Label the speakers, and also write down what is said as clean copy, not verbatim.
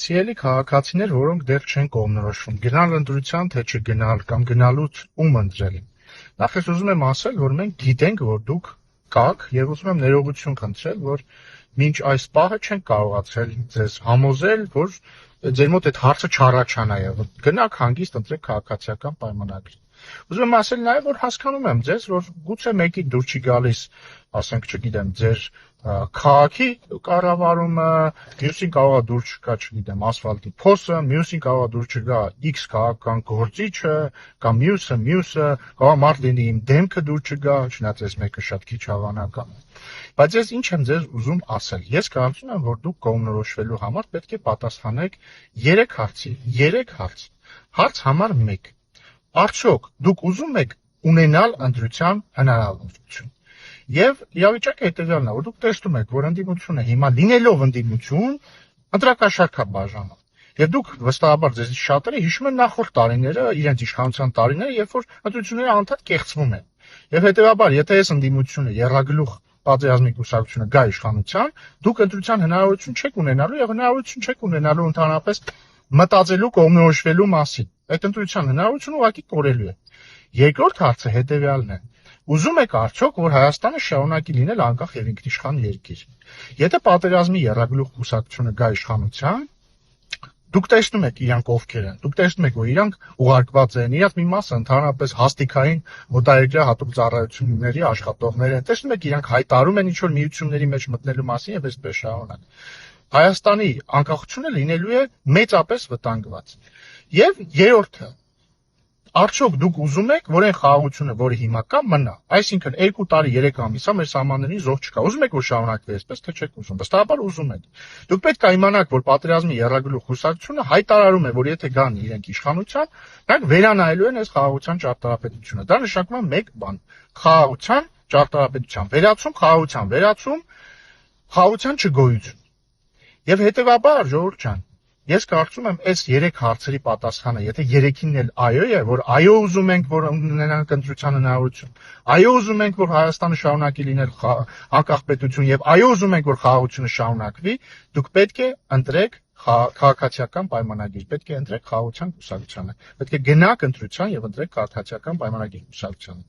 Speaker 1: Սիրելի քաղաքացիներ, որոնք դեռ չեն կողմնորոշվում, գնալ ընտրության, թե չգնալ, կամ գնալուց ում ընտրել։ Նախ ես ուզում եմ ասել, որ մենք գիտենք, որ դուք կաք, եւ ուզում եմ ներողություն խնդրել, որ մինչ այս պահը չենք կարողացել ձեզ համոզել, որ ձեր մոտ այդ հարցը չառաջանա եւ գնաք հանգիստ ընտրեք քաղաքացիական պայմանագրեր։ Ուզում եմ ասել նաեւ, որ հասկանում եմ ձեզ, որ գուցե մեկի դուր չի գալիս, ասենք, չգիտեմ, ձեր քաղաքի կառավարումը, մյուսին կարող է դուր չգա, չգիտեմ, ասֆալտի փոսը, մյուսին կարող է դուր չգա X քաղաքական գործիչը, կամ մյուսը, կարող է մարդ լինի իմ դեմքը դուր չգա, չնայած այս մեկը շատ քիչ հավանական է։ Բայց ես ինչ եմ ձեզ ուզում ասել։ Ես կարծում եմ, որ դուք կողմնորոշվելու համար պետք է պատասխանեք 3 հարցի, 3 հարց։ Հարց համար 1. Արդյոք դուք ուզում եք ունենալ ընտրության հնարավորություն։ Եվ իրավիճակը հետևյալն է, որ դուք տեսնում եք, որ ընդդիմությունը հիմա լինելով ընդդիմություն, ընտրակաշառք է բաժանում։ Եվ դուք վստահաբար ձեզից շատերը հիշում են նախորդ տարիները, իրենց իշխանության տարիները, երբ որ ընտրությունները անդադ կեղծվում են։ Եվ հետևաբար, եթե այս ընդդիմությունը եռագլուխ պատերազմի կուսակցությունը գա իշխանության, դուք ընտրության հնարավորություն չեք ունենալու եւ հնարավորություն չեք ունենալու ընդհանրապես մտածելու կողմնորոշվելու մասին։ Այդ ընտրության հնարավորությունը ուղղակի կորելու է։ Երկրորդ հարցը հետևյալն է. ուզում եք արդյոք, որ Հայաստանը շարունակի լինել անկախ եւ ինքնիշխան երկիր։ Եթե պատերազմի եռագլուխ կուսակցությունը գա իշխանության, դուք տեսնում եք իրանք ովքեր են, դուք տեսնում եք, որ իրանք ուղարկված են, իրանք մի մասը ընդհանրապես հաստիկային մոտակայքրյա հատուկ ծառայությունների աշխատողներ են, տեսնում եք իրանք հայտարարում են ինչ-որ միությունների մեջ մտնելու մասին եւ այսպես շարունակ։ Հայաստանի անկախությունը լինելու է մեծապես վտանգված։ Եվ երրորդը, արդյոք դուք ուզում եք, որ այն խաղաղությունը, որը հիմա կա, մնա։ Այսինքն 2 տարի, 3 ամիս է մեր սահմաններին զոհ չկա։ Ուզում եք, որ շարունակվի այսպես, թե չեք ուզում։ Վստահաբար ուզում եք։ Դուք պետք է իմանաք, որ պատերազմի եռագլուխ կուսակցությունը հայտարարում է, որ եթե գան իրենք իշխանության, նրանք վերանայելու են այս խաղաղության ճարտարապետությունը։ Դա նշանակում է մեկ բան՝ խաղաղության ճարտարապետության վերացում, խաղաղության վերացում, խաղաղության չգոյություն։ Եվ հետևաբար, ժողովուրդ ջան, ես կարծում եմ այս 3 հարցերի պատասխանը, եթե 3-ին էլ այո է, որ այո ուզում ենք, որ ունենանք ընտրության հնարավորություն, այո ուզում ենք, որ Հայաստանը շարունակի լինել անկախ պետություն եւ այո ուզում ենք, որ խաղաղությունը շարունակվի, դուք պետք է ընտրեք քաղաքացիական պայմանագիր, պետք է ընտրեք խաղաղության կուսակցությանը, պետք է գնաք ընտրության եւ ընտրեք քաղաքացիական պայմանագիր կուսակցությանը։